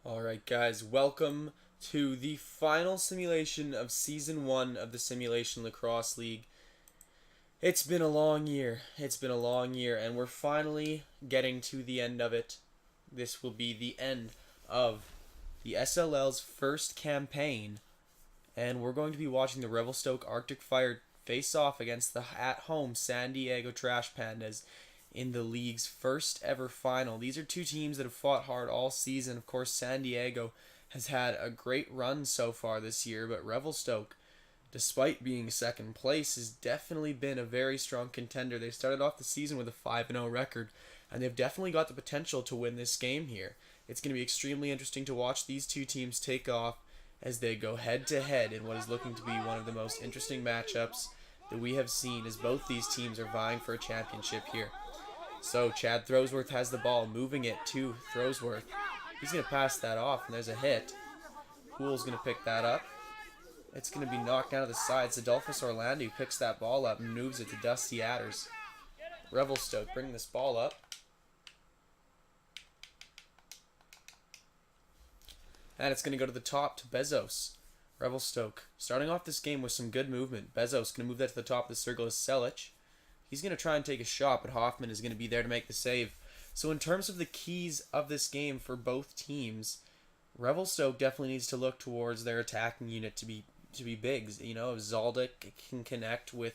Alright guys, welcome to the final simulation of Season 1 of the Simulation Lacrosse League. It's been a long year. And we're finally getting to the end of it. This will be the end of the SLL's first campaign, and we're going to be watching the Revelstoke Arctic Fire face off against the at-home San Diego Trash Pandas in the league's first ever final. These are two teams that have fought hard all season. Of course, San Diego has had a great run so far this year, but Revelstoke, despite being second place, has definitely been a very strong contender. They started off the season with a 5-0 record, and they've definitely got the potential to win this game here. It's going to be extremely interesting to watch these two teams take off as they go head-to-head in what is looking to be one of the most interesting matchups that we have seen, as both these teams are vying for a championship here. So Chad Throwsworth has the ball, moving it to Throwsworth. He's going to pass that off, and there's a hit. Pool's going to pick that up. It's going to be knocked down to the side. Adolphus Orlando picks that ball up and moves it to Dusty Adders. Revelstoke bringing this ball up. And it's going to go to the top to Bezos. Revelstoke starting off this game with some good movement. Bezos going to move that to the top of the circle as Selic. He's going to try and take a shot, but Hoffman is going to be there to make the save. So in terms of the keys of this game for both teams, Revelstoke definitely needs to look towards their attacking unit to be big. You know, if Zaldic can connect with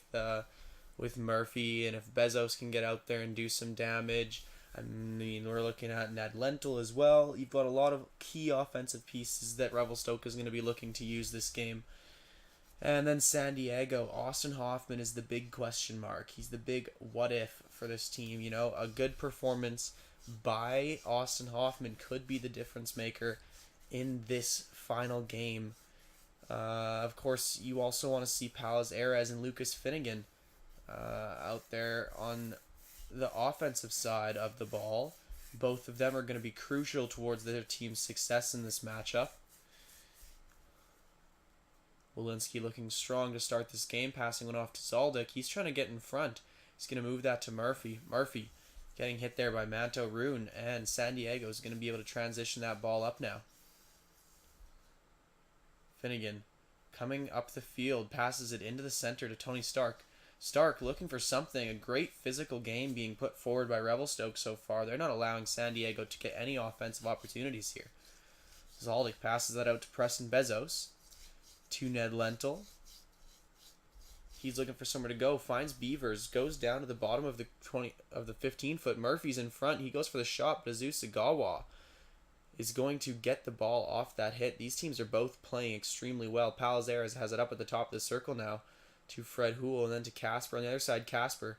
Murphy, and if Bezos can get out there and do some damage. I mean, we're looking at Ned Lentil as well. You've got a lot of key offensive pieces that Revelstoke is going to be looking to use this game. And then San Diego, Austin Hoffman is the big question mark. He's the big what if for this team. You know, a good performance by Austin Hoffman could be the difference maker in this final game. Of course, you also want to see Palas Ares and Lucas Finnegan out there on the offensive side of the ball. Both of them are going to be crucial towards their team's success in this matchup. Walensky looking strong to start this game, passing one off to Zaldic. He's trying to get in front. He's going to move that to Murphy. Murphy getting hit there by Manto Rune, and San Diego is going to be able to transition that ball up now. Finnegan coming up the field, passes it into the center to Tony Stark. Stark looking for something, a great physical game being put forward by Revelstoke so far. They're not allowing San Diego to get any offensive opportunities here. Zaldic passes that out to Preston Bezos. To Ned Lentil. He's looking for somewhere to go, finds Beavers, goes down to the bottom of the 15-foot. Murphy's in front. He goes for the shot, but Azu Sagawa is going to get the ball off that hit. These teams are both playing extremely well. Palazares has it up at the top of the circle now to Fred Hool, and then to Casper. On the other side, Casper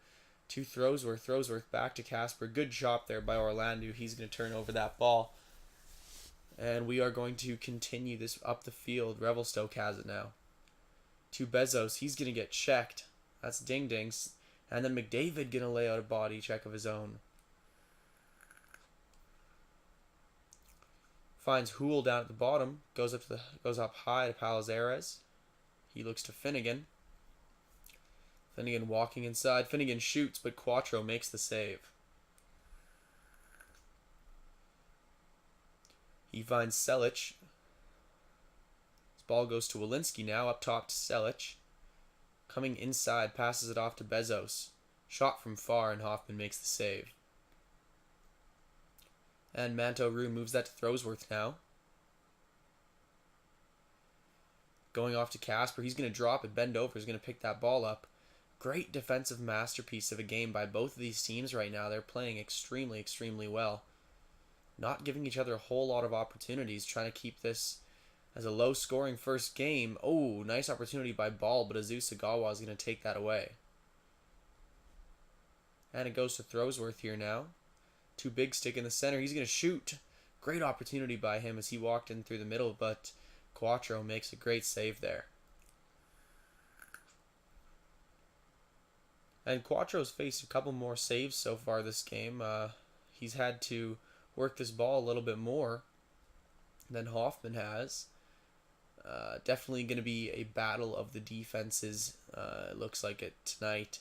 to Throwsworth. Throwsworth back to Casper. Good shot there by Orlando. He's going to turn over that ball. And we are going to continue this up the field. Revelstoke has it now. To Bezos. He's going to get checked. That's Ding Dings. And then McDavid going to lay out a body check of his own. Finds Hool down at the bottom. Goes up high to Palazares. He looks to Finnegan. Finnegan walking inside. Finnegan shoots, but Quattro makes the save. He finds Selic. His ball goes to Walensky now, up top to Selic. Coming inside, passes it off to Bezos. Shot from far, and Hoffman makes the save. And Manto Rue moves that to Throwsworth now. Going off to Casper. He's going to drop it, bend over. He's going to pick that ball up. Great defensive masterpiece of a game by both of these teams right now. They're playing extremely, extremely well. Not giving each other a whole lot of opportunities, trying to keep this as a low-scoring first game. Oh, nice opportunity by Ball, but Azu Sagawa is going to take that away. And it goes to Throwsworth here now. Too big stick in the center. He's going to shoot. Great opportunity by him as he walked in through the middle, but Quattro makes a great save there. And Quattro's faced a couple more saves so far this game. He's had to work this ball a little bit more than Hoffman has. Definitely going to be a battle of the defenses. It looks like it tonight.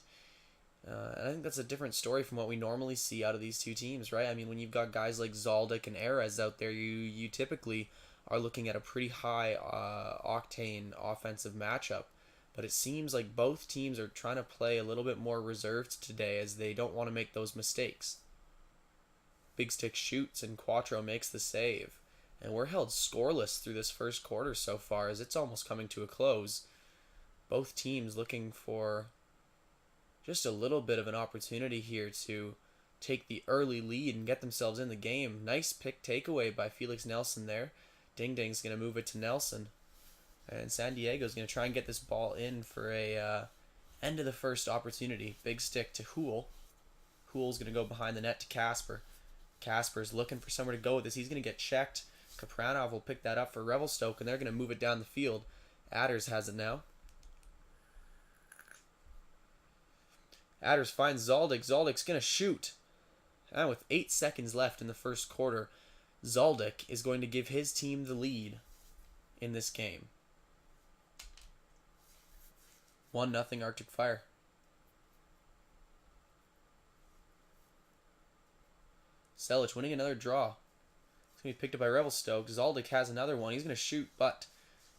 And I think that's a different story from what we normally see out of these two teams, right? I mean, when you've got guys like Zaldic and Erez out there, you typically are looking at a pretty high octane offensive matchup. But it seems like both teams are trying to play a little bit more reserved today as they don't want to make those mistakes. Big Stick shoots and Quattro makes the save. And we're held scoreless through this first quarter so far as it's almost coming to a close. Both teams looking for just a little bit of an opportunity here to take the early lead and get themselves in the game. Nice pick takeaway by Felix Nelson there. Ding Ding's going to move it to Nelson. And San Diego's going to try and get this ball in for a end of the first opportunity. Big Stick to Hool. Hool's going to go behind the net to Casper. Casper's looking for somewhere to go with this. He's going to get checked. Kapranov will pick that up for Revelstoke, and they're going to move it down the field. Adders has it now. Adders finds Zaldic. Zaldic's going to shoot. And with 8 seconds left in the first quarter, Zaldic is going to give his team the lead in this game. 1-0 Arctic Fire. Selic winning another draw. It's going to be picked up by Revelstoke. Zaldic has another one. He's going to shoot, but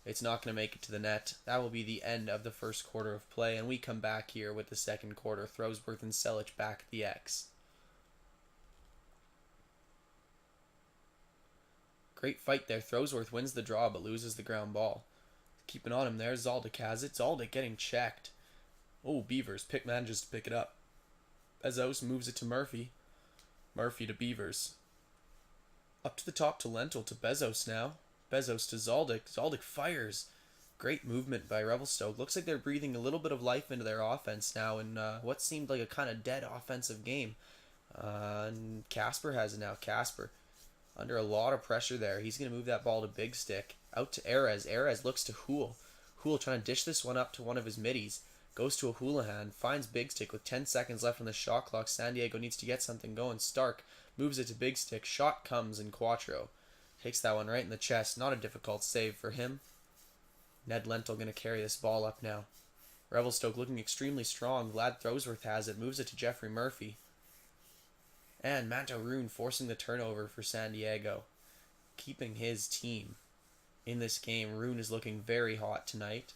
it's not going to make it to the net. That will be the end of the first quarter of play, and we come back here with the second quarter. Throwsworth and Selic back at the X. Great fight there. Throwsworth wins the draw, but loses the ground ball. Keeping on him there. Zaldic has it. Zaldic getting checked. Oh, Beavers. Manages to pick it up. Bezos moves it to Murphy. Murphy to Beavers. Up to the top to Lentil to Bezos now. Bezos to Zaldic. Zaldic fires. Great movement by Revelstoke. Looks like they're breathing a little bit of life into their offense now in what seemed like a kind of dead offensive game. And Casper has it now. Casper under a lot of pressure there. He's going to move that ball to Big Stick. Out to Erez. Erez looks to Hool. Hool trying to dish this one up to one of his middies. Goes to a Houlihan. Finds Big Stick with 10 seconds left on the shot clock. San Diego needs to get something going. Stark moves it to Big Stick. Shot comes in Quattro. Takes that one right in the chest. Not a difficult save for him. Ned Lentil going to carry this ball up now. Revelstoke looking extremely strong. Vlad Throwsworth has it. Moves it to Jeffrey Murphy. And Manto Rune forcing the turnover for San Diego. Keeping his team in this game. Rune is looking very hot tonight.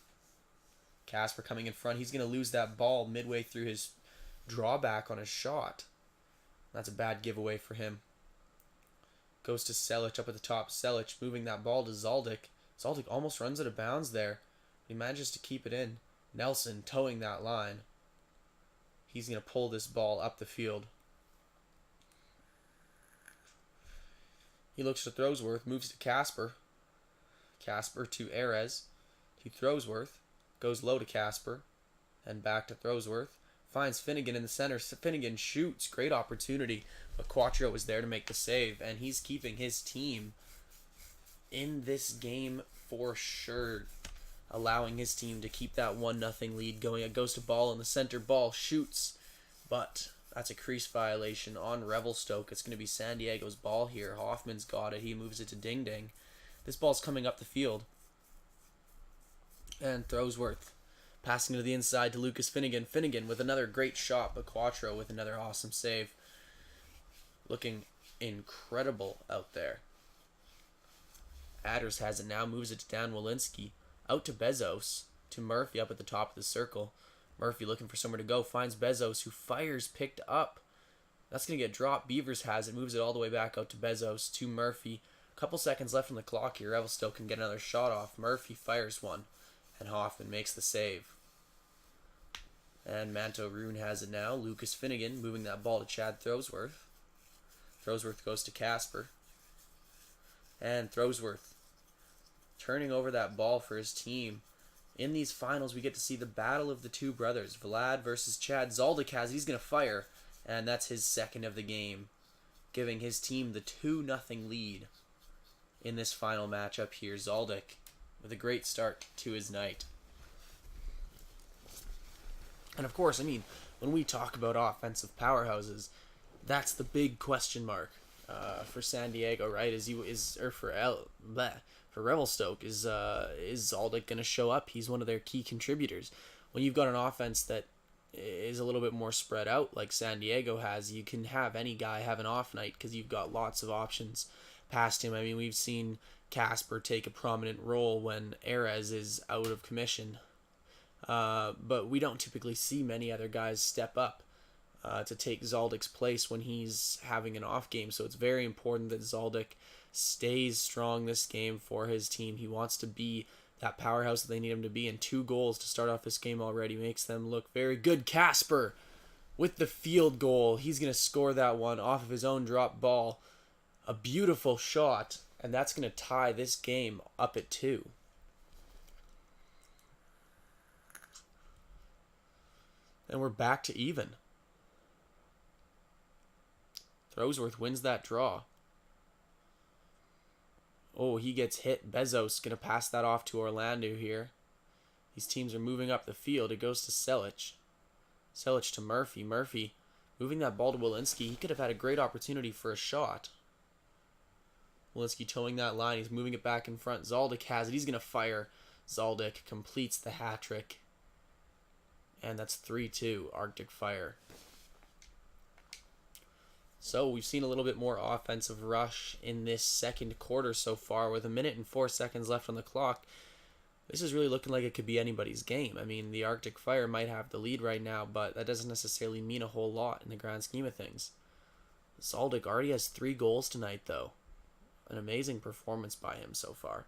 Casper coming in front. He's going to lose that ball midway through his drawback on his shot. That's a bad giveaway for him. Goes to Selic up at the top. Selic moving that ball to Zaldic. Zaldic almost runs out of bounds there. He manages to keep it in. Nelson towing that line. He's going to pull this ball up the field. He looks to Throwsworth. Moves to Casper. Casper to Erez. To Throwsworth. Goes low to Casper. And back to Throwsworth. Finds Finnegan in the center. Finnegan shoots. Great opportunity. But Quattro was there to make the save. And he's keeping his team in this game for sure. Allowing his team to keep that 1-0 lead going. It goes to ball in the center. Ball shoots. But that's a crease violation on Revelstoke. It's going to be San Diego's ball here. Hoffman's got it. He moves it to Ding Ding. This ball's coming up the field. And Throwsworth passing to the inside to Lucas Finnegan. Finnegan with another great shot, but Quattro with another awesome save. Looking incredible out there. Adders has it now, moves it to Dan Walensky. Out to Bezos, to Murphy up at the top of the circle. Murphy looking for somewhere to go, finds Bezos, who fires, picked up. That's going to get dropped. Beavers has it, moves it all the way back out to Bezos, to Murphy. Couple seconds left on the clock here. Revelstoke can get another shot off. Murphy fires one, and Hoffman makes the save. And Manto Rune has it now. Lucas Finnegan moving that ball to Chad Throwsworth. Throwsworth goes to Casper. And Throwsworth turning over that ball for his team. In these finals, we get to see the battle of the two brothers. Vlad versus Chad. Zaldic has it. He's going to fire. And that's his second of the game. Giving his team the 2-0 lead in this final matchup here. Zaldic with a great start to his night. And of course, I mean, when we talk about offensive powerhouses, that's the big question mark for San Diego, right? For Revelstoke, is Zaldic going to show up? He's one of their key contributors. When you've got an offense that is a little bit more spread out like San Diego has. You can have any guy have an off night because you've got lots of options past him. I mean, we've seen Casper take a prominent role when Ares is out of commission. But we don't typically see many other guys step up to take Zaldik's place when he's having an off game. So it's very important that Zaldik stays strong this game for his team. He wants to be that powerhouse that they need him to be, and 2 goals to start off this game already makes them look very good. Casper with the field goal. He's going to score that one off of his own drop ball. A beautiful shot, and that's going to tie this game up at 2. And we're back to even. Throwsworth wins that draw. Oh, he gets hit. Bezos going to pass that off to Orlando here. These teams are moving up the field. It goes to Selic. Selic to Murphy. Murphy moving that ball to Walensky. He could have had a great opportunity for a shot. Walensky towing that line. He's moving it back in front. Zaldik has it. He's going to fire. Zaldik completes the hat trick. And that's 3-2, Arctic Fire. So we've seen a little bit more offensive rush in this second quarter so far with 1 minute and 4 seconds left on the clock. This is really looking like it could be anybody's game. I mean, the Arctic Fire might have the lead right now, but that doesn't necessarily mean a whole lot in the grand scheme of things. Zaldik already has 3 goals tonight, though. An amazing performance by him so far.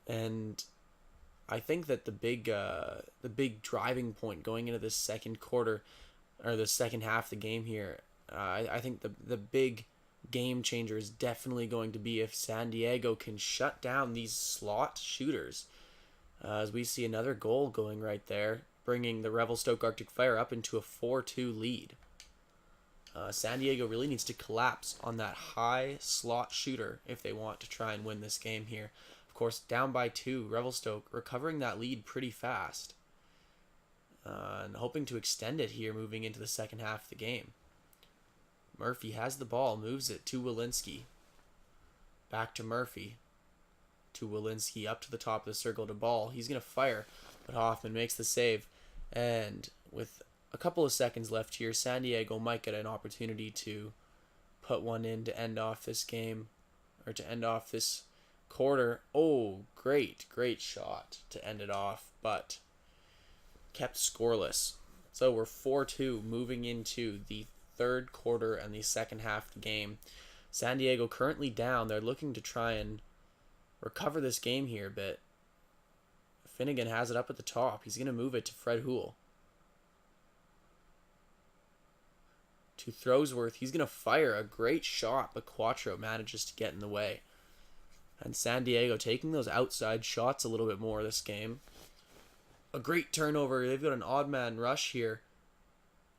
And I think that the big driving point going into this second quarter, or the second half of the game here, I think the big game changer is definitely going to be if San Diego can shut down these slot shooters. As we see another goal going right there, bringing the Revelstoke Arctic Fire up into a 4-2 lead. San Diego really needs to collapse on that high slot shooter if they want to try and win this game here. Of course, down by 2, Revelstoke recovering that lead pretty fast. And hoping to extend it here moving into the second half of the game. Murphy has the ball, moves it to Walensky. Back to Murphy. To Walensky, up to the top of the circle to ball. He's going to fire, but Hoffman makes the save. And with a couple of seconds left here, San Diego might get an opportunity to put one in to end off this game, or to end off this quarter. Oh, great shot to end it off, but kept scoreless. So we're 4-2 moving into the third quarter and the second half of the game. San Diego currently down. They're looking to try and recover this game here a bit. Finnegan has it up at the top. He's going to move it to Fred Houle. To Throwsworth. He's going to fire a great shot, but Quattro manages to get in the way. And San Diego taking those outside shots a little bit more this game. A great turnover. They've got an odd man rush here.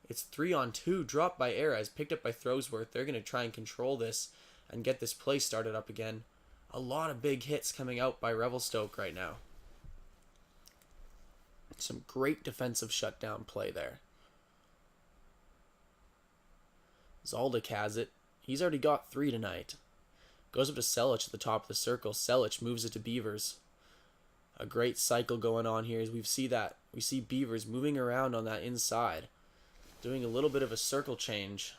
It's 3-on-2, dropped by Ares, picked up by Throwsworth. They're going to try and control this and get this play started up again. A lot of big hits coming out by Revelstoke right now. Some great defensive shutdown play there. Zaldik has it. He's already got 3 tonight. Goes up to Selic at the top of the circle. Selic moves it to Beavers. A great cycle going on here as we see Beavers moving around on that inside, doing a little bit of a circle change.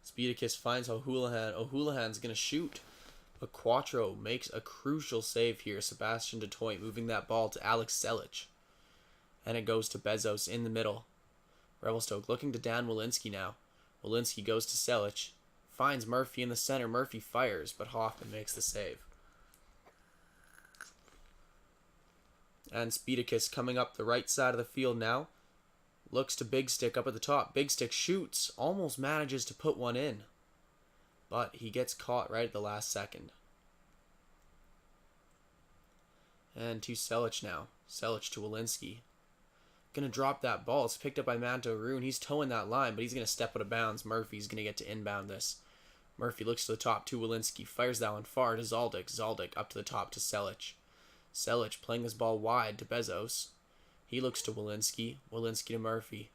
Speedicus finds O'Houlihan. O'Houlihan's going to shoot, but Quattro makes a crucial save here. Sebastian Detoy moving that ball to Alex Selic. And it goes to Bezos in the middle. Revelstoke looking to Dan Walensky now. Walensky goes to Selic. Finds Murphy in the center. Murphy fires, but Hoffman makes the save. And Speedicus coming up the right side of the field now. Looks to Big Stick up at the top. Big Stick shoots. Almost manages to put one in. But he gets caught right at the last second. And to Selic now. Selic to Walensky. Going to drop that ball. It's picked up by Manto Rune. He's towing that line, but he's going to step out of bounds. Murphy's going to get to inbound this. Murphy looks to the top to Walensky. Fires that one far to Zaldik. Zaldik up to the top to Selic. Selic playing this ball wide to Bezos. He looks to Walensky. Walensky to Murphy.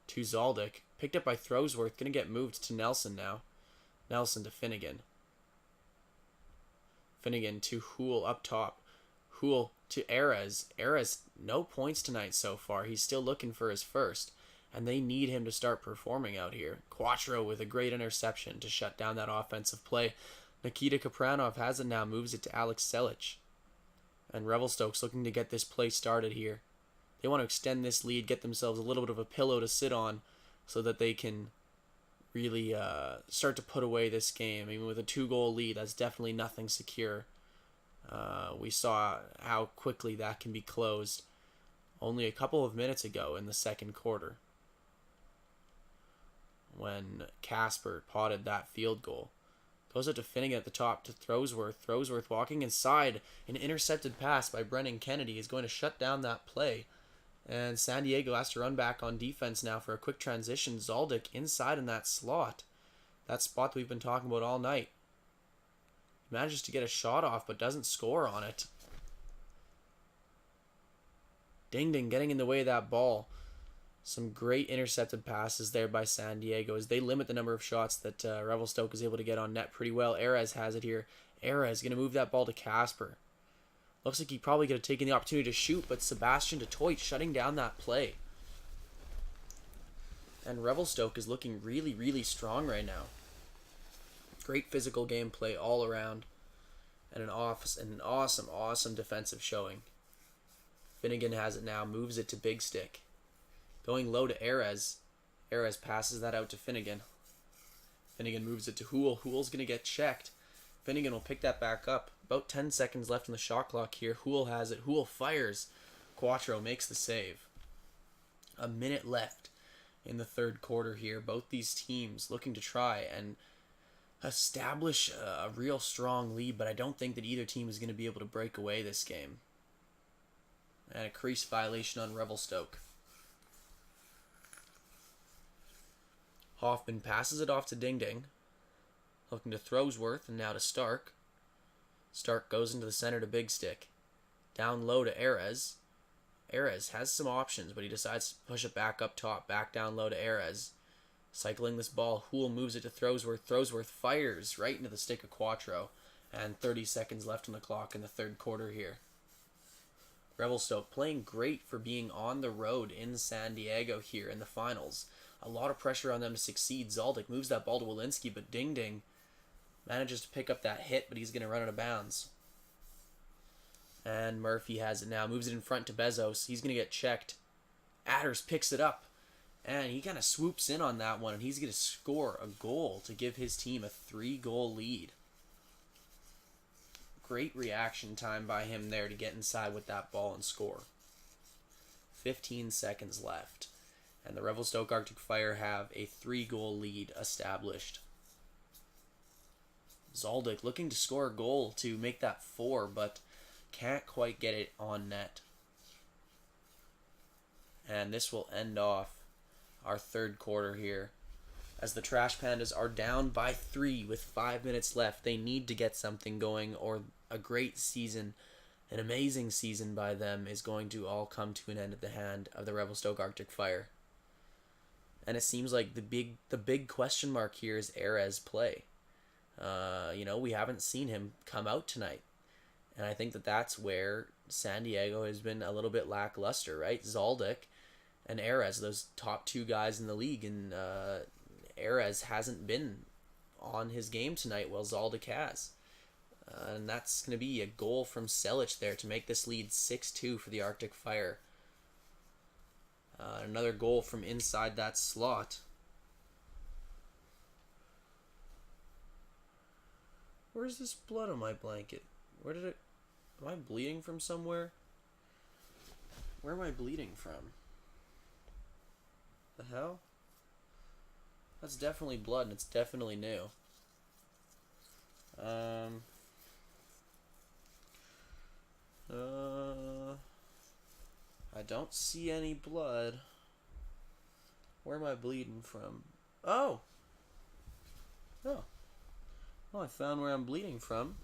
To Zaldik. Picked up by Throwsworth. Going to get moved to Nelson now. Nelson to Finnegan. Finnegan to Houle up top. Houle to Erez. Erez, no points tonight so far. He's still looking for his first. And they need him to start performing out here. Quattro with a great interception to shut down that offensive play. Nikita Kapranov has it now, moves it to Alex Selic. And Revelstoke's looking to get this play started here. They want to extend this lead, get themselves a little bit of a pillow to sit on so that they can really start to put away this game. I mean, with a 2-goal lead, that's definitely nothing secure. We saw how quickly that can be closed only a couple of minutes ago in the second quarter when Casper potted that field goal. Goes up to Finnegan at the top to Throwsworth. Throwsworth walking inside. An intercepted pass by Brennan Kennedy is going to shut down that play. And San Diego has to run back on defense now for a quick transition. Zaldic inside in that slot. That spot that we've been talking about all night. Manages to get a shot off but doesn't score on it. Ding Ding getting in the way of that ball. Some great intercepted passes there by San Diego as they limit the number of shots that Revelstoke is able to get on net pretty well. Erez has it here. Erez going to move that ball to Casper. Looks like he probably could have taken the opportunity to shoot, but Sebastian Detroit shutting down that play. And Revelstoke is looking really, really strong right now. Great physical gameplay all around. And an awesome defensive showing. Finnegan has it now, moves it to Big Stick. Going low to Erez. Erez passes that out to Finnegan. Finnegan moves it to Houle. Houle's going to get checked. Finnegan will pick that back up. About 10 seconds left in the shot clock here. Houle has it. Houle fires. Quattro makes the save. A minute left in the third quarter here. Both these teams looking to try and establish a real strong lead, but I don't think that either team is going to be able to break away this game. And a crease violation on Revelstoke. Hoffman passes it off to Ding Ding. Looking to Throwsworth and now to Stark. Stark goes into the center to Big Stick. Down low to Erez. Erez has some options, but he decides to push it back up top. Back down low to Erez. Cycling this ball, Houle moves it to Throwsworth. Throwsworth fires right into the stick of Quattro. And 30 seconds left on the clock in the third quarter here. Revelstoke playing great for being on the road in San Diego here in the finals. A lot of pressure on them to succeed. Zaldic moves that ball to Walensky, but Ding Ding manages to pick up that hit, but he's going to run out of bounds. And Murphy has it now. Moves it in front to Bezos. He's going to get checked. Adders picks it up. And he kind of swoops in on that one, and he's going to score a goal to give his team a 3-goal lead. Great reaction time by him there to get inside with that ball and score. 15 seconds left. And the Revelstoke Arctic Fire have a 3-goal lead established. Zaldic looking to score a goal to make that 4, but can't quite get it on net. And this will end off our third quarter here. As the Trash Pandas are down by 3 with 5 minutes left. They need to get something going, or a great season, an amazing season by them, is going to all come to an end at the hand of the Revelstoke Arctic Fire. And it seems like the big question mark here is Erez play. We haven't seen him come out tonight. And I think that that's where San Diego has been a little bit lackluster, right? Zaldic and Erez, those top 2 guys in the league. And Erez hasn't been on his game tonight while Zaldic has. And that's going to be a goal from Selic there to make this lead 6-2 for the Arctic Fire. Another goal from inside that slot. Where's this blood on my blanket? Where did it... Am I bleeding from somewhere? Where am I bleeding from? The hell? That's definitely blood, and it's definitely new. I don't see any blood. Where am I bleeding from? Oh! Oh. Well, I found where I'm bleeding from.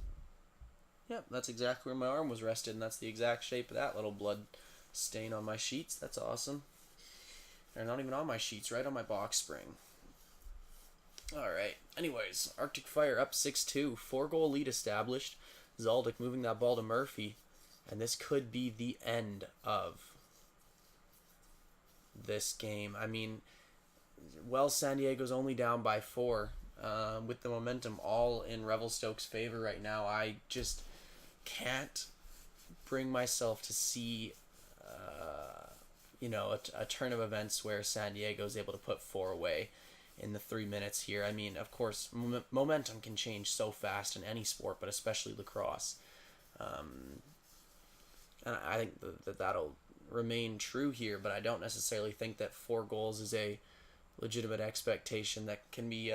Yep, that's exactly where my arm was rested, and that's the exact shape of that little blood stain on my sheets. That's awesome. They're not even on my sheets, right on my box spring. Alright, anyways, Arctic Fire up 6-2. 4-goal lead established. Zaldic moving that ball to Murphy. And this could be the end of this game. I mean, well, San Diego's only down by 4. With the momentum all in Revelstoke's favor right now, I just can't bring myself to see, a turn of events where San Diego is able to put 4 away in the 3 minutes here. I mean, of course, momentum can change so fast in any sport, but especially lacrosse. And I think that'll remain true here, but I don't necessarily think that 4 goals is a legitimate expectation that can be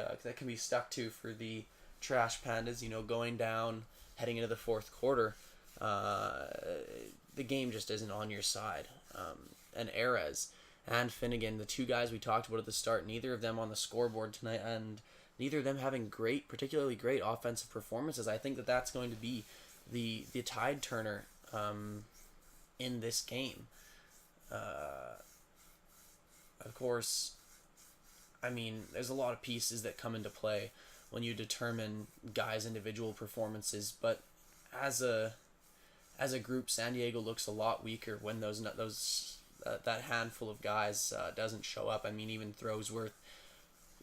stuck to for the Trash Pandas. Going down, heading into the fourth quarter, the game just isn't on your side. And Erez and Finnegan, the 2 guys we talked about at the start, neither of them on the scoreboard tonight, and neither of them having particularly great offensive performances. I think that's going to be the tide turner in this game. Of course, I mean, there's a lot of pieces that come into play when you determine guys' individual performances, but as a group, San Diego looks a lot weaker when that handful of guys doesn't show up. I mean, even Throwsworth,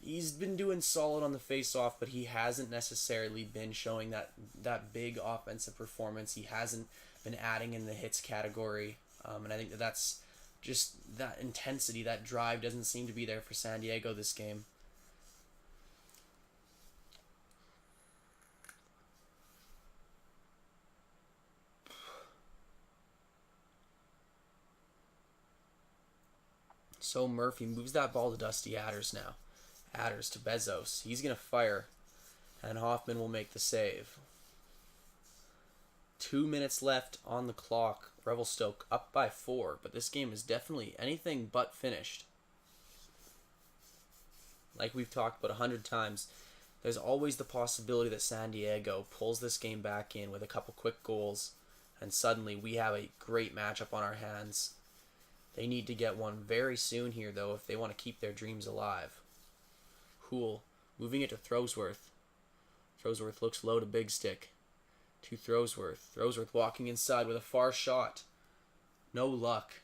he's been doing solid on the face-off, but he hasn't necessarily been showing that big offensive performance. He hasn't been adding in the hits category, and I think that's just that intensity, that drive doesn't seem to be there for San Diego this game. So Murphy moves that ball to Dusty Adders now. Adders to Bezos. He's going to fire, and Hoffman will make the save. 2 minutes left on the clock. Revelstoke up by 4, but this game is definitely anything but finished. Like we've talked about 100 times, there's always the possibility that San Diego pulls this game back in with a couple quick goals, and suddenly we have a great matchup on our hands. They need to get one very soon here, though, if they want to keep their dreams alive. Hool moving it to Throwsworth. Throwsworth looks low to Big Stick. To Throwsworth. Throwsworth walking inside with a far shot. No luck.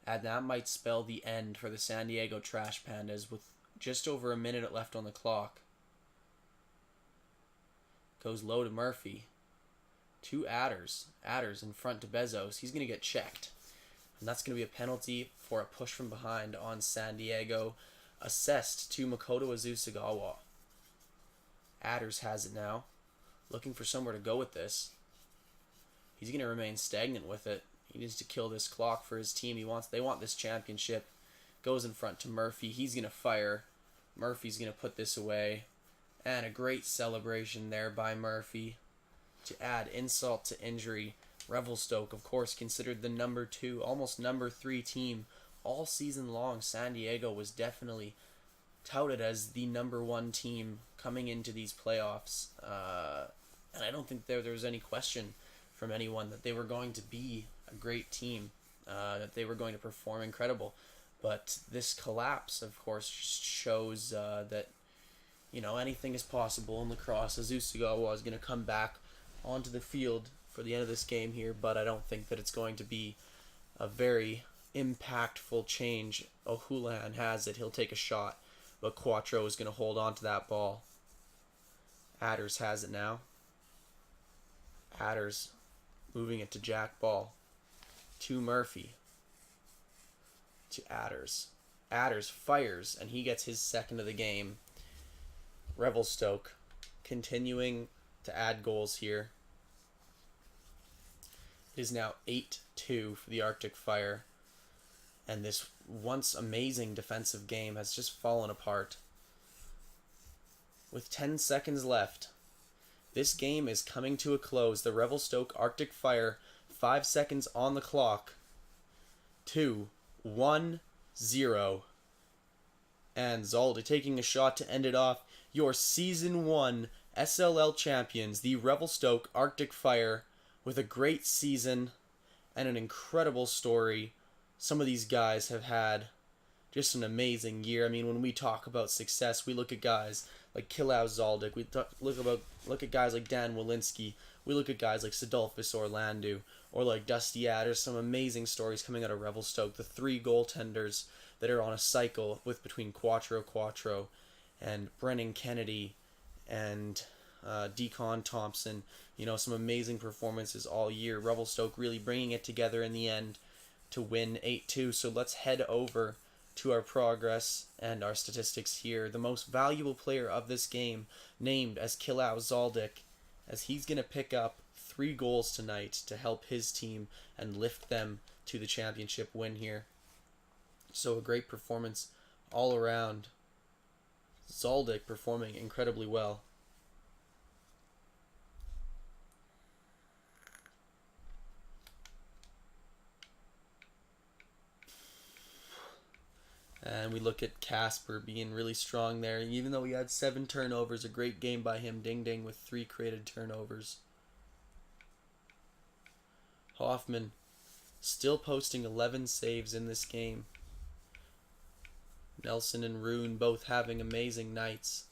And that might spell the end for the San Diego Trash Pandas with just over a minute left on the clock. Goes low to Murphy. To Adders. Adders in front to Bezos. He's going to get checked. And that's going to be a penalty for a push from behind on San Diego. Assessed to Makoto Azusagawa. Adders has it now. Looking for somewhere to go with this. He's going to remain stagnant with it. He needs to kill this clock for his team. They want this championship. Goes in front to Murphy. He's going to fire. Murphy's going to put this away. And a great celebration there by Murphy to add insult to injury. Revelstoke, of course, considered the number 2, almost number 3 team all season long. San Diego was definitely touted as the number 1 team coming into these playoffs. And I don't think there was any question from anyone that they were going to be a great team, that they were going to perform incredible. But this collapse, of course, just shows that anything is possible in lacrosse. Azusagawa is going to come back onto the field for the end of this game here, but I don't think that it's going to be a very impactful change. O'Houlihan has it. He'll take a shot, but Quattro is going to hold on to that ball. Adders has it now. Adders moving it to Jack Ball. To Murphy. To Adders. Adders fires, and he gets his second of the game. Revelstoke continuing to add goals here. It is now 8-2 for the Arctic Fire, and this once amazing defensive game has just fallen apart. With 10 seconds left, this game is coming to a close. The Revelstoke Arctic Fire, 5 seconds on the clock. 2, 1, 0. And Zaldi taking a shot to end it off. Your Season 1 SLL champions, the Revelstoke Arctic Fire, with a great season and an incredible story. Some of these guys have had just an amazing year. I mean, when we talk about success, we look at guys like Kilau Zaldik. Look at guys like Dan Walensky. We look at guys like Sadolphus Orlando or like Dusty Adders. Some amazing stories coming out of Revelstoke. The three goaltenders that are on a cycle with between Quattro and Brennan Kennedy and Decon Thompson. You know, some amazing performances all year. Revelstoke really bringing it together in the end to win 8-2. So let's head over to our progress and our statistics here. The most valuable player of this game named as Kilau Zaldik, as he's going to pick up 3 goals tonight to help his team and lift them to the championship win here. So a great performance all around. Zaldik performing incredibly well. And we look at Casper being really strong there. Even though he had 7 turnovers, a great game by him. Ding Ding with 3 created turnovers. Hoffman still posting 11 saves in this game. Nelson and Rune both having amazing nights.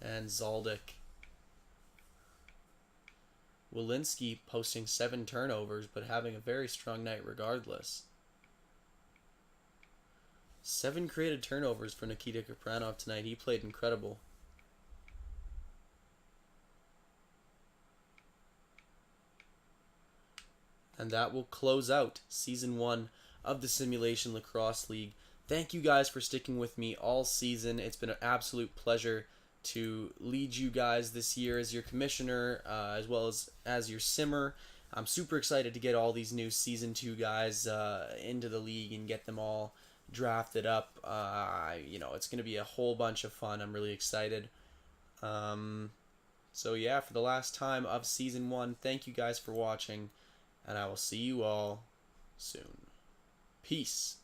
And Zaldik. Walensky posting 7 turnovers, but having a very strong night regardless. 7 created turnovers for Nikita Kapranov tonight. He played incredible. And that will close out Season 1 of the Simulation Lacrosse League. Thank you guys for sticking with me all season. It's been an absolute pleasure to lead you guys this year as your commissioner, as well as your simmer. I'm super excited to get all these new Season 2 guys into the league and get them all drafted up. You know, it's going to be a whole bunch of fun. I'm really excited. So yeah, for the last time of Season 1, thank you guys for watching, and I will see you all soon. Peace.